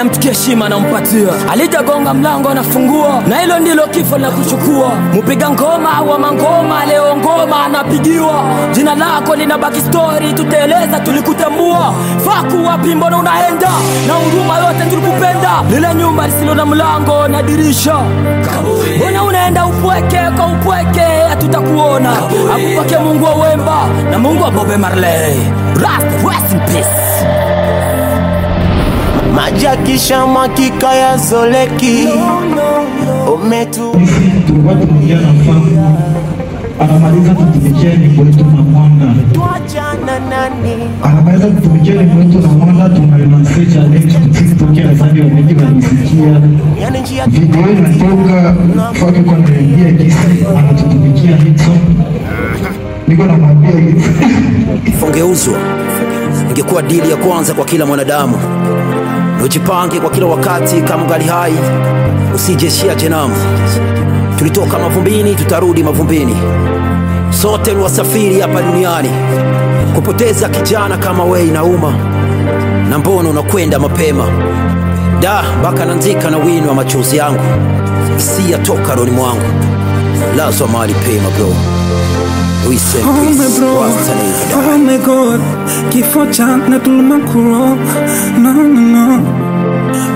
anamtikia heshima anampatia. Alijagonga mlango anafungua, na hilo ndilo kifo la kuchukua. Mupiga ngoma wa mangoma leo ngoma anapigiwa. Jina lako linabaki story, tutaeleza tulikutambua. Faku wapi mbona unaenda, na huruma yote tulikupenda. Lile nyumba lisilo na mlango na dirisha, mbona unaenda upweke kwa upweke, hatutakuona. Akupake Mungu wa Wemba na Mungu wa Bob Marley. Rest in peace. Majakisha makika ya Zoleki Ometu tulikuwa tunaongea na famu, anamaliza kutumikia nyimbo yetu na mwanga. Anamaliza kutumikia nyimbo yetu na mwanga, tunalanse challenge tukitokea asante wengi wanisikia. Video inatoka faki kwa naingia kisi, anatutumikia hito. Niko na mwambia hito. Ungeuzwa, ingekuwa dili ya kwanza kwa kila mwanadamu. Ujipange kwa kila wakati kama ngali hai, usijeshia jenamu. Tulitoka mavumbini, tutarudi mavumbini. Sote ni wasafiri hapa duniani. Kupoteza kijana kama wewe inauma, na mbona unakwenda mapema. Da, baka nanzika na wino wa machozi yangu, isia toka roni mwangu. Lazwa mali pema bro. Oh my God, kifo chana tulumakuro. No.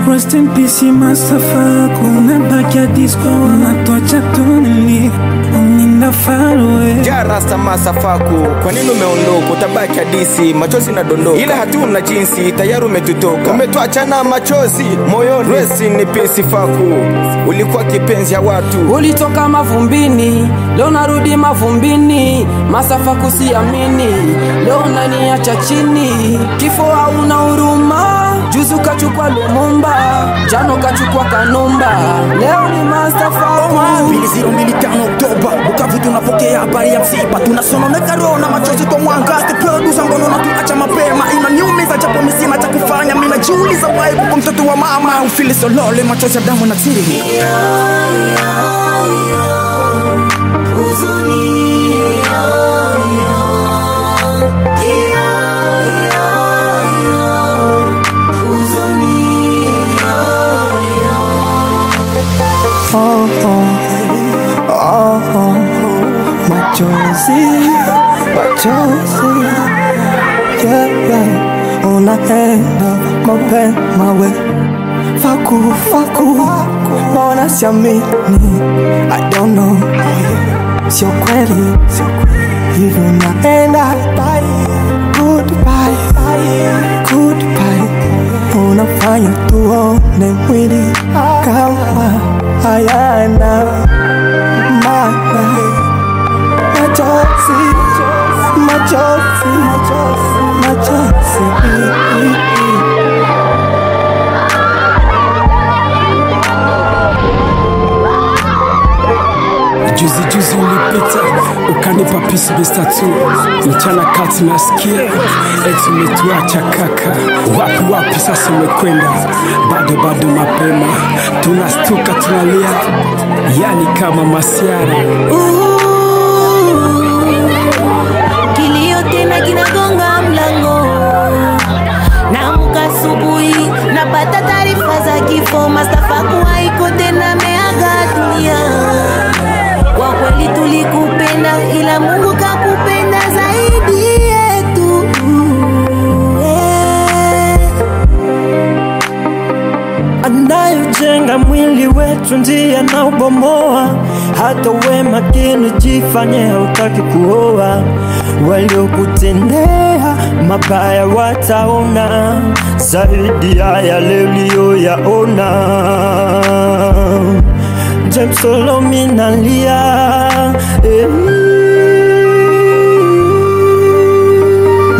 Rest in peace, Masafaku. Nabaki ya disco, unatocha tunili. Uninda far away. Jarasta Masafaku, kwa nini umeondoka? Utabaki hadisi, machozi na dondoka. Ila hatuna jinsi, tayari umetutoka. Umetuachana machozi, moyoni. Rest in peace Faku, ulikuwa kipenzi ya watu. Ulitoka mavumbini, leo narudi mavumbini. Masafaku siamini, leo unaniacha chini. Kifo hauna huruma, juzu kachukua Lumumba, jano kachukua Kanumba, leo ni Masafaku. 2025 Oktoba, Bukavu tunapokea habari ya msiba. Tunasononeka roho na machozi kwa mwanga. Producer ngono na tuacha mapema. Inaniumiza japo mimi sina cha kufanya. Mimi najiuliza why kwa mtoto wa mama ufili so lole, machozi ya damu na siri. Machozi, yeah. Unaenda mapema we. Faku, mbona siamini? I don't know, sio kweli. Hivi unaenda, goodbye. Unafanya tuone mwili kama hayana maana. Machozi. Juzi ulipita, ukanipa peace bestatu. Mchana kati nasikia, eti umetuacha kaka. Wapi sasa umekwenda, bado mapema. Tunastuka tunalia, yani kama masiara. Kilio tena kinagonga mlango. Naamka asubuhi, napata taarifa za kifo. Masafaku haiko tena, ameaga dunia. Kwa kweli tulikupenda, ila Mungu kakupenda zaidi yetu. Anayojenga mwili wetu ndiye anaubomoa. Hata we makini jifanye hutaki kuoa. Waliokutendea mabaya wataona zaidi ya yale uliyoyaona. James Solomi nalia,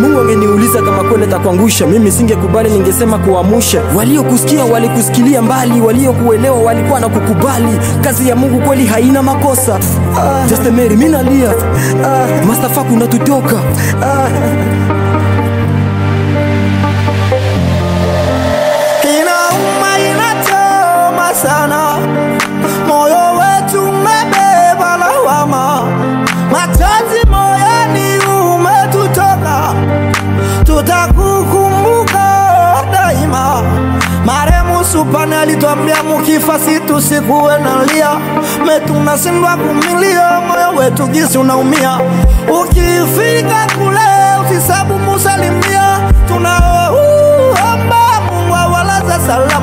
Mungu angeniuliza kama kweli takuangusha, mimi singekubali, ningesema kuamusha. Waliokusikia walikusikilia mbali, waliokuelewa walikuwa na kukubali. Kazi ya Mungu kweli haina makosa. Just Mary mimi nalia, Masafaku unatutoka. Inauma, inachoma sana. Moyo wetu umebeba lawama. Machozi moyoni umetutoka. Tutakukumbuka daima. Marehemu alituambia mukifa situsikuwe nalia, metunashindwa kumilia, moyo wetu gisi unaumia. Ukifika kule usisabu musalimia, tunaomba Mungu awalaze salama.